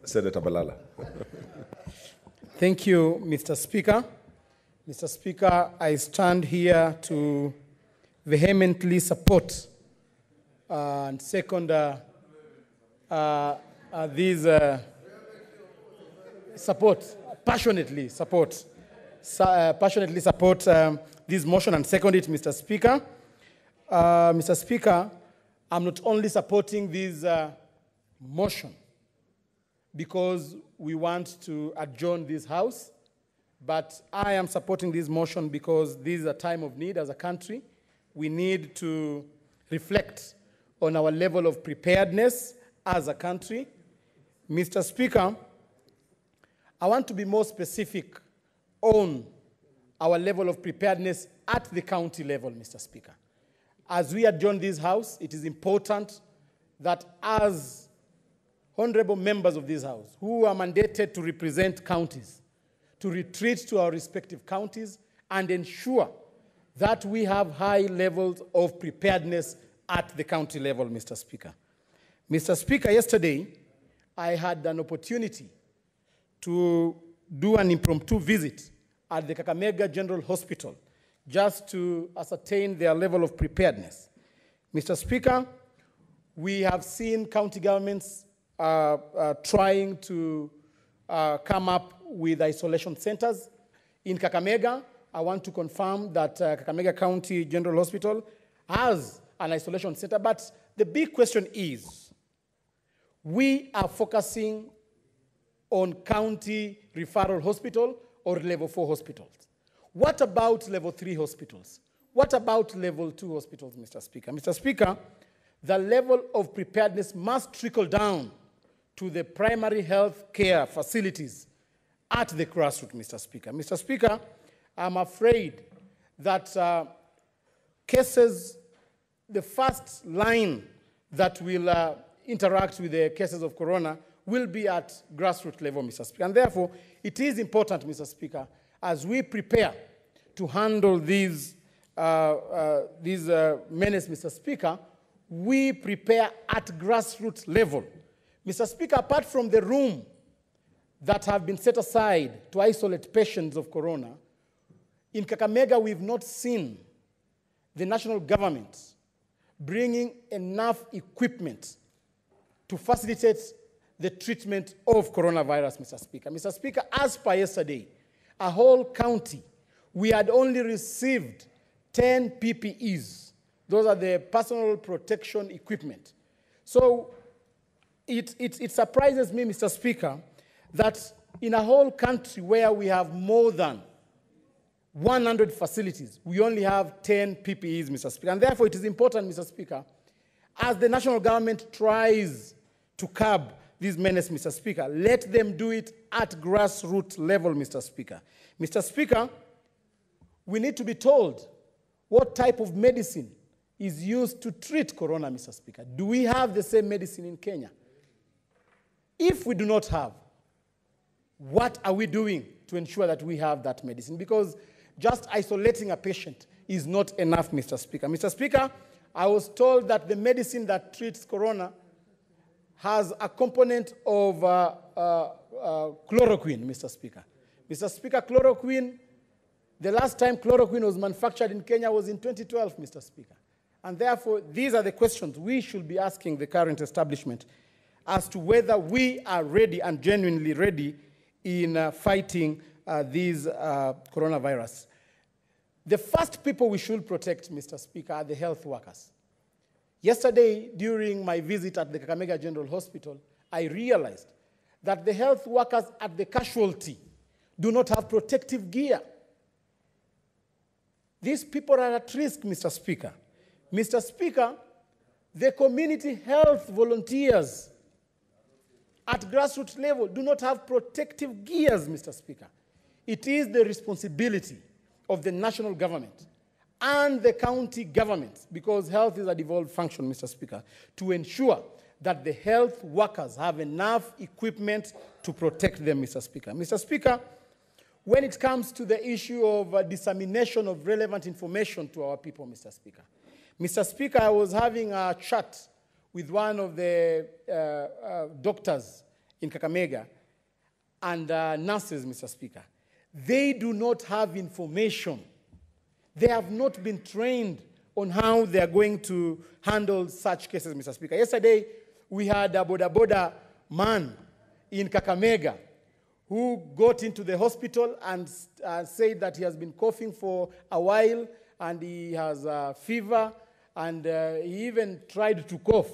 Senator Malala. Thank you, Mr. Speaker. Mr. Speaker, I stand here to vehemently support and second passionately support this motion and second it, Mr. Speaker. Mr. Speaker, I'm not only supporting this motion because we want to adjourn this House, but I am supporting this motion because this is a time of need as a country. We need to reflect on our level of preparedness as a country. Mr. Speaker, I want to be more specific on our level of preparedness at the county level, Mr. Speaker. As we adjourn this House, it is important that as honorable members of this House, who are mandated to represent counties, to retreat to our respective counties and ensure that we have high levels of preparedness at the county level, Mr. Speaker. Mr. Speaker, yesterday, I had an opportunity to do an impromptu visit at the Kakamega General Hospital just to ascertain their level of preparedness. Mr. Speaker, we have seen county governments trying to come up with isolation centers. In Kakamega, I want to confirm that Kakamega County General Hospital has an isolation center, but the big question is, we are focusing on county referral hospital or level 4 hospitals. What about level 3 hospitals? What about level 2 hospitals, Mr. Speaker? Mr. Speaker, the level of preparedness must trickle down to the primary health care facilities at the grassroots, Mr. Speaker. Mr. Speaker, I'm afraid that cases, the first line that will interact with the cases of corona will be at grassroots level, Mr. Speaker. And therefore, it is important, Mr. Speaker, as we prepare to handle these menace, Mr. Speaker, we prepare at grassroots level. Mr. Speaker, apart from the room that have been set aside to isolate patients of corona, in Kakamega, we've not seen the national government bringing enough equipment to facilitate the treatment of coronavirus, Mr. Speaker. Mr. Speaker, as per yesterday, a whole county, we had only received 10 PPEs. Those are the personal protection equipment. So it surprises me, Mr. Speaker, that in a whole country where we have more than 100 facilities, we only have 10 PPEs, Mr. Speaker. And therefore, it is important, Mr. Speaker, as the national government tries to curb this menace, Mr. Speaker, let them do it at grassroots level, Mr. Speaker. Mr. Speaker, we need to be told what type of medicine is used to treat corona, Mr. Speaker. Do we have the same medicine in Kenya? If we do not have, what are we doing to ensure that we have that medicine? Because just isolating a patient is not enough, Mr. Speaker. Mr. Speaker, I was told that the medicine that treats corona has a component of chloroquine, Mr. Speaker. Mr. Speaker, chloroquine, the last time chloroquine was manufactured in Kenya was in 2012, Mr. Speaker. And therefore, these are the questions we should be asking the current establishment as to whether we are ready and genuinely ready in fighting these coronavirus. The first people we should protect, Mr. Speaker, are the health workers. Yesterday, during my visit at the Kakamega General Hospital, I realized that the health workers at the casualty do not have protective gear. These people are at risk, Mr. Speaker. Mr. Speaker, the community health volunteers at grassroots level do not have protective gears, Mr. Speaker. It is the responsibility of the national government and the county governments, because health is a devolved function, Mr. Speaker, to ensure that the health workers have enough equipment to protect them, Mr. Speaker. Mr. Speaker, when it comes to the issue of dissemination of relevant information to our people, Mr. Speaker. Mr. Speaker, I was having a chat with one of the doctors in Kakamega and nurses, Mr. Speaker, they do not have information. They have not been trained on how they are going to handle such cases, Mr. Speaker. Yesterday, we had a boda man in Kakamega who got into the hospital and said that he has been coughing for a while and he has a fever, and he even tried to cough.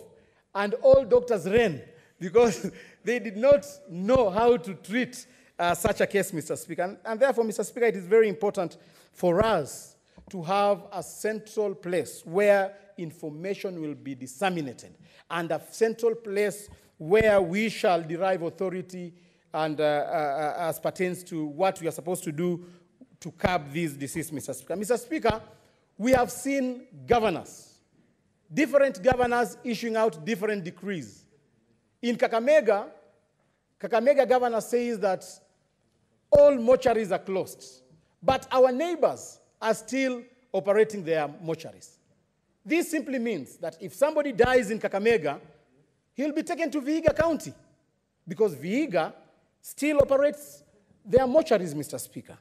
And all doctors ran because they did not know how to treat such a case, Mr. Speaker. And therefore, Mr. Speaker, it is very important for us to have a central place where information will be disseminated and a central place where we shall derive authority and as pertains to what we are supposed to do to curb this disease, Mr. Speaker. Mr. Speaker, we have seen different governors issuing out different decrees. In Kakamega governor says that all mortuaries are closed, but our neighbors are still operating their mortuaries. This simply means that if somebody dies in Kakamega, he'll be taken to Vihiga County because Vihiga still operates their mortuaries, Mr. Speaker.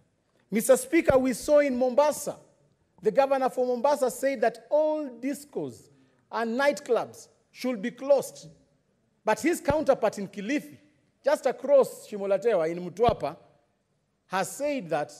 Mr. Speaker, we saw in Mombasa, the governor for Mombasa said that all discos and nightclubs should be closed. But his counterpart in Kilifi, just across Shimolatewa in Mtwapa, has said that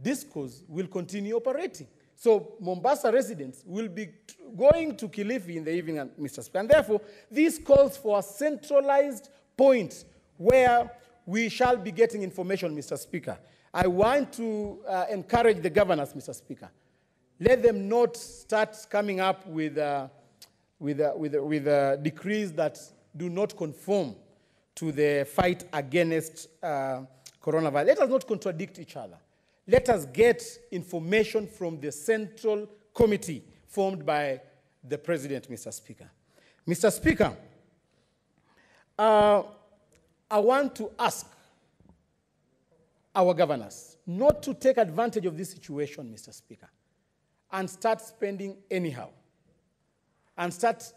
discos will continue operating. So Mombasa residents will be going to Kilifi in the evening, Mr. Speaker. And therefore, this calls for a centralized point where we shall be getting information, Mr. Speaker. I want to encourage the governors, Mr. Speaker. Let them not start coming up with decrees that do not conform to the fight against coronavirus. Let us not contradict each other. Let us get information from the central committee formed by the President, Mr. Speaker. Mr. Speaker, I want to ask our governors not to take advantage of this situation, Mr. Speaker, and start spending anyhow, and start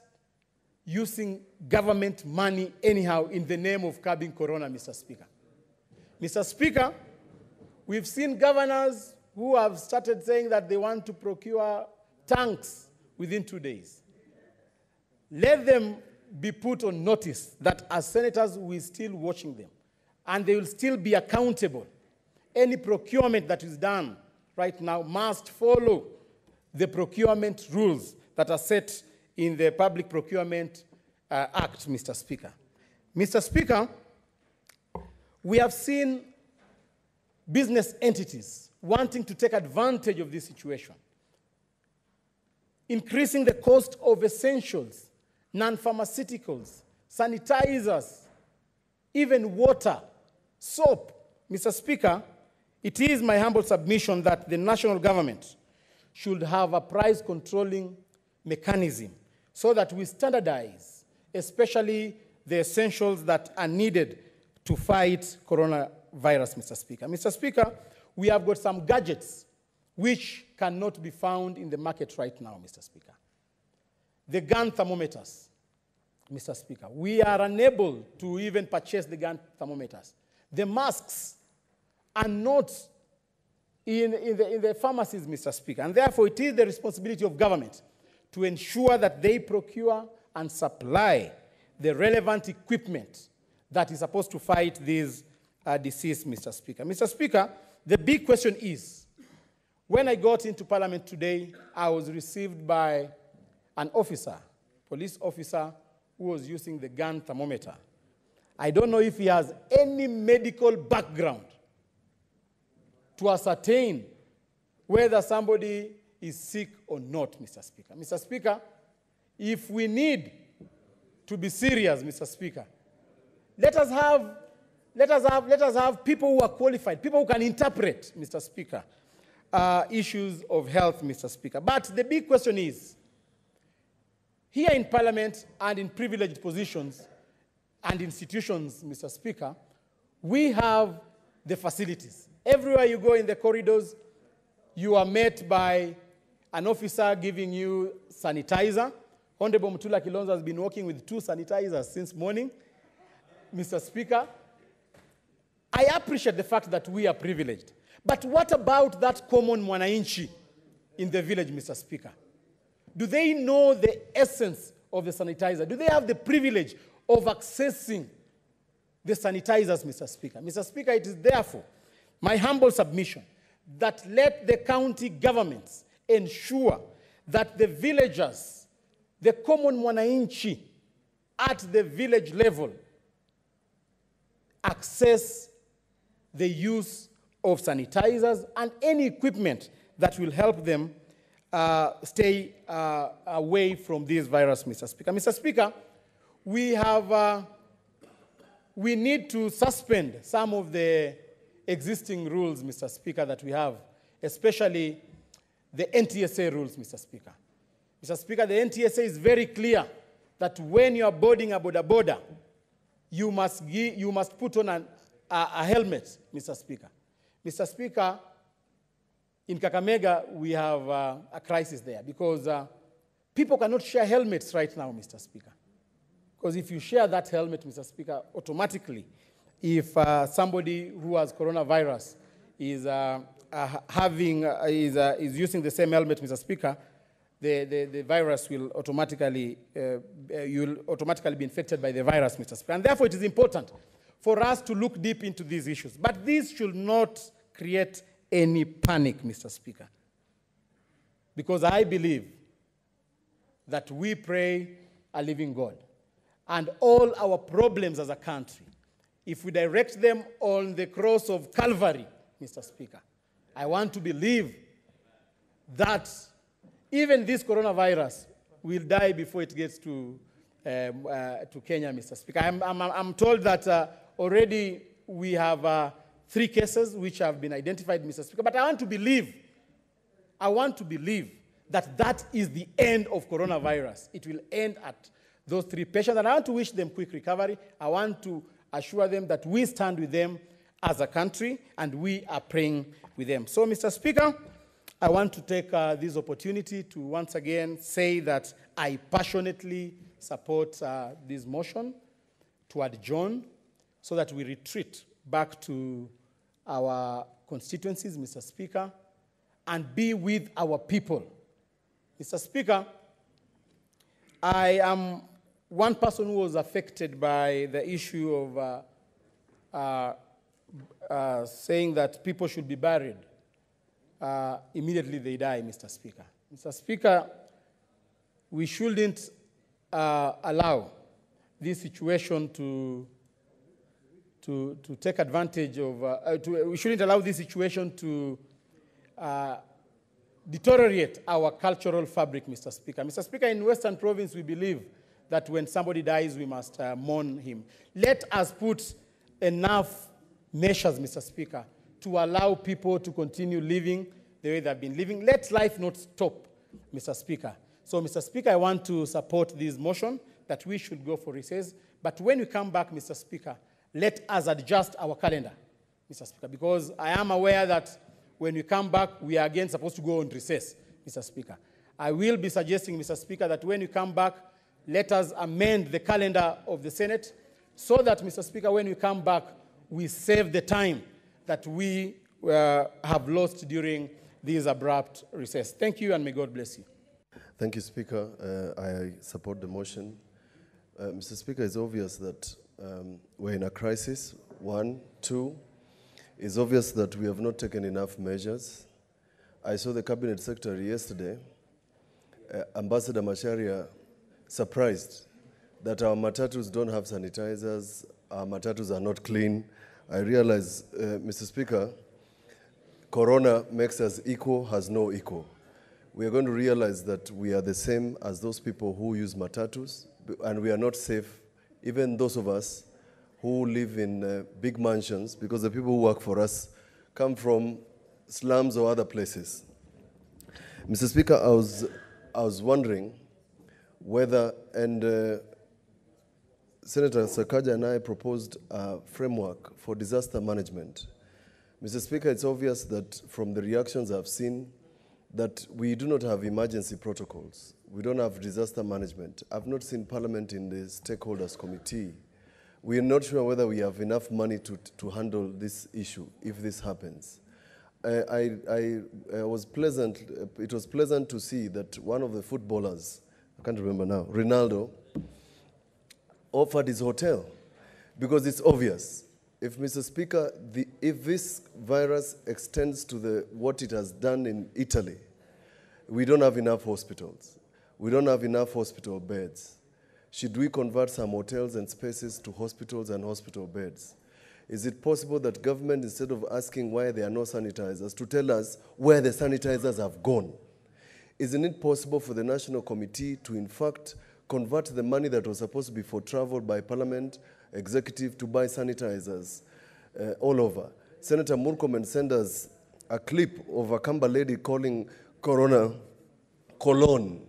using government money anyhow in the name of curbing corona, Mr. Speaker. Mr. Speaker, we've seen governors who have started saying that they want to procure tanks within 2 days. Let them be put on notice that as senators, we're still watching them, and they will still be accountable. Any procurement that is done right now must follow the procurement rules that are set in the Public Procurement Act, Mr. Speaker. Mr. Speaker, we have seen business entities wanting to take advantage of this situation, increasing the cost of essentials, non-pharmaceuticals, sanitizers, even water, soap. Mr. Speaker, it is my humble submission that the national government should have a price controlling mechanism so that we standardize, especially the essentials that are needed to fight coronavirus, Mr. Speaker. Mr. Speaker, we have got some gadgets which cannot be found in the market right now, Mr. Speaker. The gun thermometers, Mr. Speaker. We are unable to even purchase the gun thermometers. The masks are not in the pharmacies, Mr. Speaker. And therefore, it is the responsibility of government to ensure that they procure and supply the relevant equipment that is supposed to fight this disease, Mr. Speaker. Mr. Speaker, the big question is, when I got into Parliament today, I was received by an officer, police officer, who was using the gun thermometer. I don't know if he has any medical background to ascertain whether somebody is sick or not, Mr. Speaker. Mr. Speaker, if we need to be serious, Mr. Speaker, let us have people who are qualified, people who can interpret, Mr. Speaker, issues of health, Mr. Speaker. But the big question is, here in Parliament and in privileged positions and institutions, Mr. Speaker, we have the facilities. Everywhere you go in the corridors, you are met by an officer giving you sanitizer. Honorable Mutula Kilonzo has been working with 2 sanitizers since morning. Mr. Speaker, I appreciate the fact that we are privileged. But what about that common mwananchi in the village, Mr. Speaker? Do they know the essence of the sanitizer? Do they have the privilege of accessing the sanitizers, Mr. Speaker? Mr. Speaker, it is therefore my humble submission that let the county governments ensure that the villagers, the common mwananchi at the village level, access the use of sanitizers and any equipment that will help them stay away from this virus, Mr. Speaker. Mr. Speaker, we need to suspend some of the existing rules, Mr. Speaker, that we have, especially the NTSA rules, Mr. Speaker. Mr. Speaker, the NTSA is very clear that when you are boarding a border, you must put on a helmet, Mr. Speaker. Mr. Speaker, in Kakamega, we have a crisis there because people cannot share helmets right now, Mr. Speaker. Because if you share that helmet, Mr. Speaker, automatically, if somebody who has coronavirus is using the same helmet, Mr. Speaker, the virus will automatically, you'll automatically be infected by the virus, Mr. Speaker. And therefore, it is important for us to look deep into these issues. But this should not create any panic, Mr. Speaker. Because I believe that we pray a living God. And all our problems as a country, if we direct them on the cross of Calvary, Mr. Speaker, I want to believe that even this coronavirus will die before it gets to Kenya, Mr. Speaker. I'm told that already we have 3 cases which have been identified, Mr. Speaker. But I want to believe that that is the end of coronavirus. It will end at those 3 patients. And I want to wish them quick recovery. I want to assure them that we stand with them as a country and we are praying with them. So, Mr. Speaker, I want to take this opportunity to once again say that I passionately support this motion to adjourn so that we retreat back to our constituencies, Mr. Speaker, and be with our people. Mr. Speaker, I am one person who was affected by the issue of saying that people should be buried immediately they die, Mr. Speaker. Mr. Speaker, we shouldn't allow this situation to take advantage of, we shouldn't allow this situation to deteriorate our cultural fabric, Mr. Speaker. Mr. Speaker, in Western Province, we believe that when somebody dies, we must mourn him. Let us put enough measures, Mr. Speaker, to allow people to continue living the way they've been living. Let life not stop, Mr. Speaker. So, Mr. Speaker, I want to support this motion that we should go for recess. But when we come back, Mr. Speaker, let us adjust our calendar, Mr. Speaker, because I am aware that when we come back, we are again supposed to go on recess, Mr. Speaker. I will be suggesting, Mr. Speaker, that when we come back, let us amend the calendar of the Senate so that, Mr. Speaker, when we come back, we save the time that we have lost during this abrupt recess. Thank you, and may God bless you. Thank you, Speaker. I support the motion. Mr. Speaker, it's obvious that we're in a crisis. 1, 2, it's obvious that we have not taken enough measures. I saw the Cabinet Secretary yesterday, Ambassador Macharia, surprised that our matatus don't have sanitizers, our matatus are not clean. I realize, Mr. Speaker, Corona makes us equal, has no equal. We are going to realize that we are the same as those people who use matatus, and we are not safe, even those of us who live in big mansions, because the people who work for us come from slums or other places. Mr. Speaker, I was wondering whether, and Senator Sakaja and I proposed a framework for disaster management. Mr. Speaker, it's obvious that from the reactions I've seen that we do not have emergency protocols. We don't have disaster management. I've not seen Parliament in the Stakeholders Committee We are not sure whether we have enough money to handle this issue if this happens. It was pleasant to see that one of the footballers, I can't remember now, Ronaldo, offered his hotel because it's obvious. If, Mr. Speaker, if this virus extends to what it has done in Italy, we don't have enough hospitals. We don't have enough hospital beds. Should we convert some hotels and spaces to hospitals and hospital beds? Is it possible that government, instead of asking why there are no sanitizers, to tell us where the sanitizers have gone? Isn't it possible for the National Committee to, in fact, convert the money that was supposed to be for travel by Parliament executive to buy sanitizers all over? Senator Murkomen sent us a clip of a Kamba lady calling Corona cologne.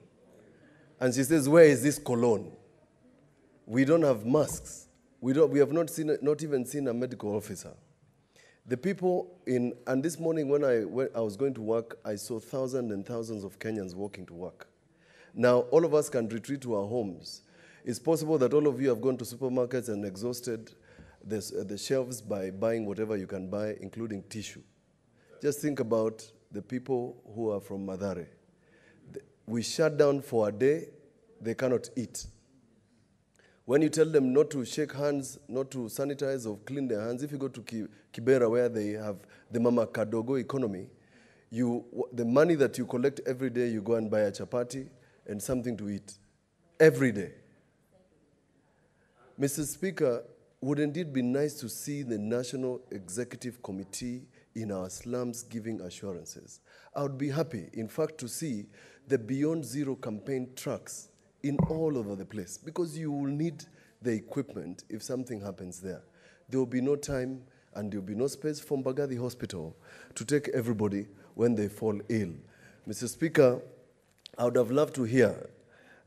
And she says, where is this cologne? We don't have masks. We have not even seen a medical officer. The people and this morning when I was going to work, I saw thousands and thousands of Kenyans walking to work. Now, all of us can retreat to our homes. It's possible that all of you have gone to supermarkets and exhausted the shelves by buying whatever you can buy, including tissue. Just think about the people who are from Mathare. We shut down for a day, they cannot eat. When you tell them not to shake hands, not to sanitize or clean their hands, if you go to Kibera where they have the Mama Kadogo economy, the money that you collect every day, you go and buy a chapati and something to eat. Every day. Mr. Speaker, wouldn't it be nice to see the National Executive Committee in our slums giving assurances? I would be happy, in fact, to see the Beyond Zero campaign trucks in all over the place, because you will need the equipment if something happens there. There will be no time and there will be no space for Mbagathi Hospital to take everybody when they fall ill. Mr. Speaker, I would have loved to hear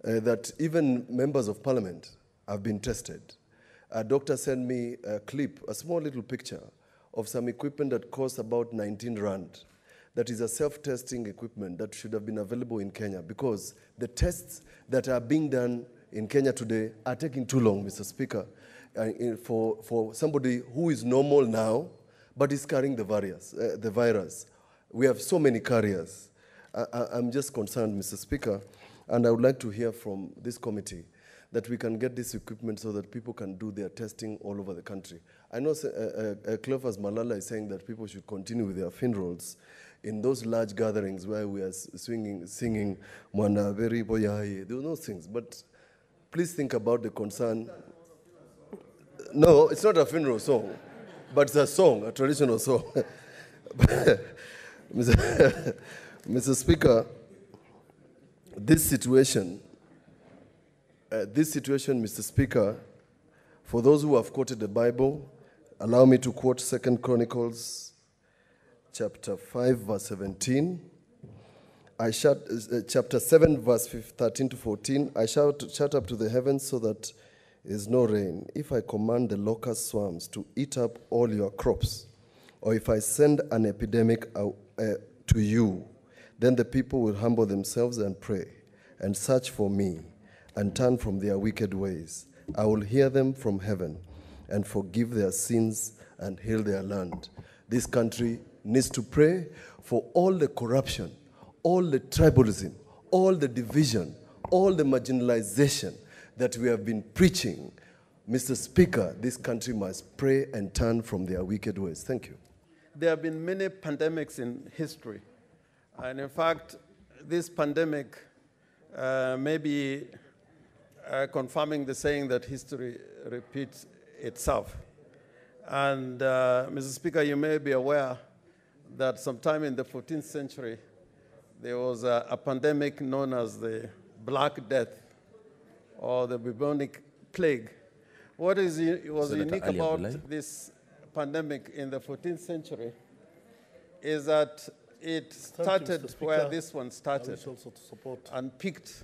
that even members of Parliament have been tested. A doctor sent me a clip, a small little picture of some equipment that costs about 19 rand. That is a self-testing equipment that should have been available in Kenya, because the tests that are being done in Kenya today are taking too long, Mr. Speaker, for somebody who is normal now, but is carrying the virus. We have so many carriers. I'm just concerned, Mr. Speaker, and I would like to hear from this committee that we can get this equipment so that people can do their testing all over the country. I know Cleophas Malala is saying that people should continue with their funerals in those large gatherings where we are singing Mwana Veri Boyai, those things. But please think about the concern. No, it's not a funeral song, but it's a song, a traditional song. Mr. Speaker, this situation, Mr. Speaker, for those who have quoted the Bible, allow me to quote 2 Chronicles chapter 5, verse 17. Chapter 7, verse 13 to 14. I shout up to the heavens so that there is no rain. If I command the locust swarms to eat up all your crops, or if I send an epidemic to you, then the people will humble themselves and pray and search for me and turn from their wicked ways. I will hear them from heaven and forgive their sins and heal their land. This country needs to pray for all the corruption, all the tribalism, all the division, all the marginalization that we have been preaching. Mr. Speaker, this country must pray and turn from their wicked ways. Thank you. There have been many pandemics in history. And in fact, this pandemic may be confirming the saying that history repeats itself. And Mr. Speaker, you may be aware that sometime in the 14th century, there was a pandemic known as the Black Death or the bubonic plague. What was unique about this pandemic in the 14th century is that it started where this one started and peaked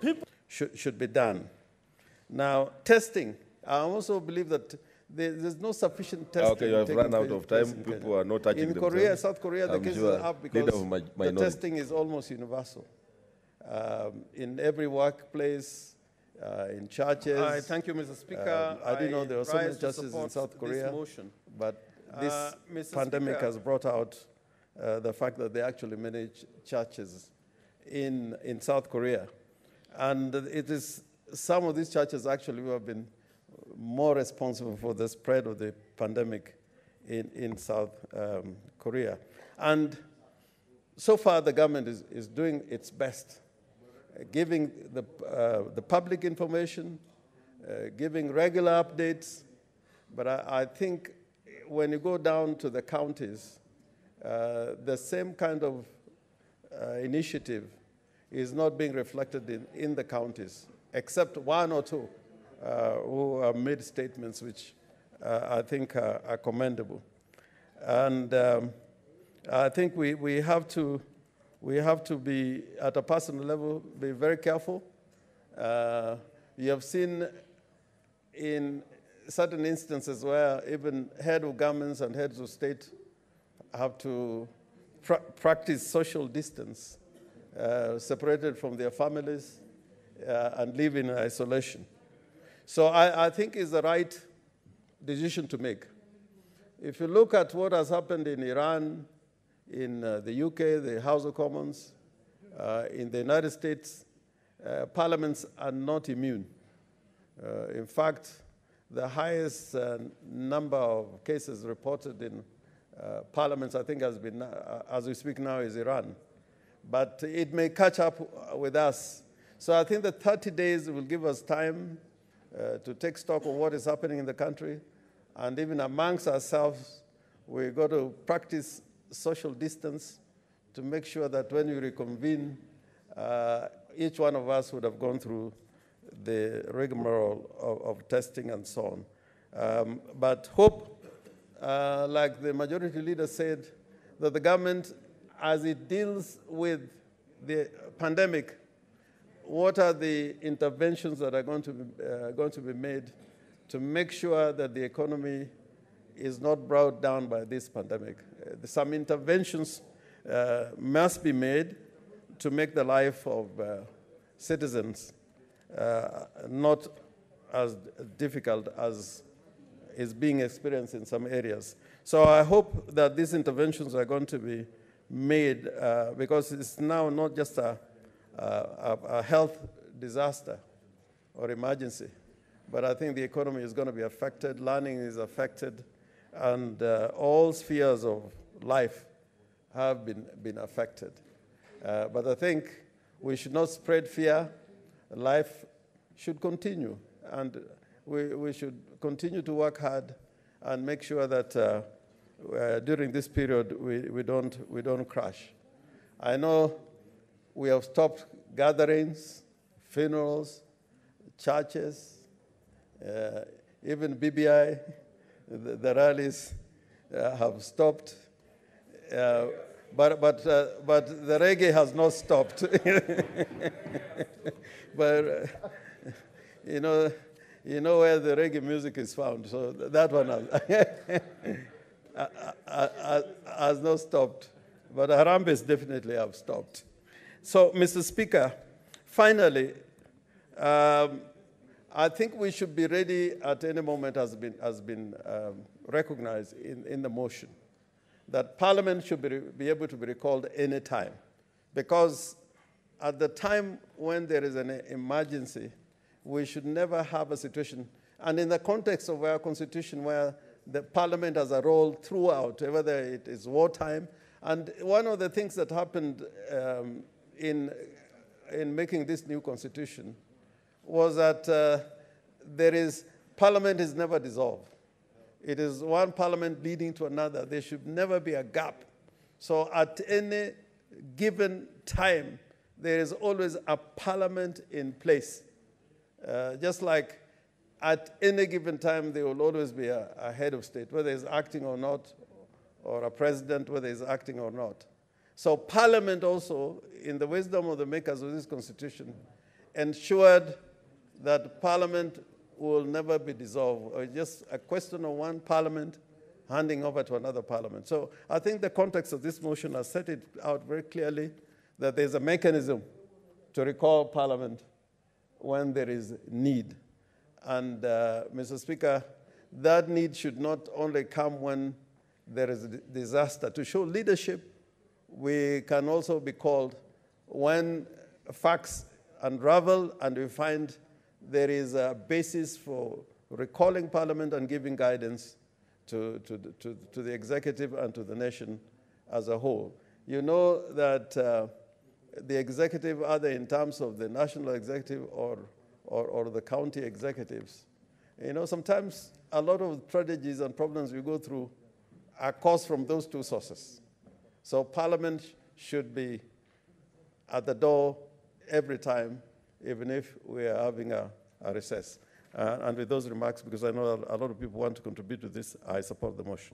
this should be done. Now, testing I also believe that there's no sufficient testing. Okay, you have run out of time. People are not touching themselves. In Korea, South Korea, the cases are up because the testing is almost universal. In every workplace, in churches. Thank you, Mr. Speaker. I didn't know there were so many churches in South Korea, but this pandemic has brought out the fact that they actually manage churches in South Korea. And it is some of these churches actually who have been more responsible for the spread of the pandemic in South Korea. And so far, the government is doing its best, giving the public information, giving regular updates. But I think when you go down to the counties, the same kind of initiative is not being reflected in the counties, except one or two who have made statements which I think are commendable. And I think we have to be, at a personal level, be very careful. You have seen in certain instances where even heads of governments and heads of state have to practice social distance, separated from their families, and live in isolation. So I think it's the right decision to make. If you look at what has happened in Iran, in the UK, the House of Commons, in the United States, parliaments are not immune. In fact, the highest number of cases reported in parliaments, I think, has been, as we speak now, is Iran. But it may catch up with us. So I think that 30 days will give us time to take stock of what is happening in the country. And even amongst ourselves, we've got to practice social distance to make sure that when we reconvene, each one of us would have gone through the rigmarole of testing and so on. But hope, like the majority leader said, that the government, as it deals with the pandemic, what are the interventions that are going to be made to make sure that the economy is not brought down by this pandemic? Some interventions must be made to make the life of citizens not as difficult as is being experienced in some areas. So I hope that these interventions are going to be made because it's now not just a health disaster or emergency, but I think the economy is going to be affected, learning is affected, and all spheres of life have been affected. But I think we should not spread fear. Life should continue, and we should continue to work hard and make sure that during this period we don't crash. I know we have stopped gatherings, funerals, churches, even BBI, the rallies have stopped. But the reggae has not stopped. But you know where the reggae music is found, so that one has not stopped. But Harambes definitely have stopped. So, Mr. Speaker, finally, I think we should be ready at any moment, has been recognized in the motion, that Parliament should be able to be recalled any time. Because at the time when there is an emergency, we should never have a situation, and in the context of our Constitution where the Parliament has a role throughout, whether it is wartime. And one of the things that happened in making this new Constitution was that Parliament is never dissolved. It is one Parliament leading to another. There should never be a gap. So at any given time, there is always a Parliament in place. Just like at any given time, there will always be a head of state, whether he's acting or not, or a president, whether he's acting or not. So Parliament also, in the wisdom of the makers of this Constitution, ensured that Parliament will never be dissolved. It's just a question of one parliament handing over to another parliament. So I think the context of this motion has set it out very clearly that there's a mechanism to recall parliament when there is need. And Mr. Speaker, that need should not only come when there is a disaster. To show leadership, we can also be called when facts unravel and we find there is a basis for recalling parliament and giving guidance to the executive and to the nation as a whole. You know that the executive, either in terms of the national executive or the county executives, you know, sometimes a lot of strategies and problems we go through are caused from those two sources. So Parliament should be at the door every time, even if we are having a recess. And with those remarks, because I know a lot of people want to contribute to this, I support the motion.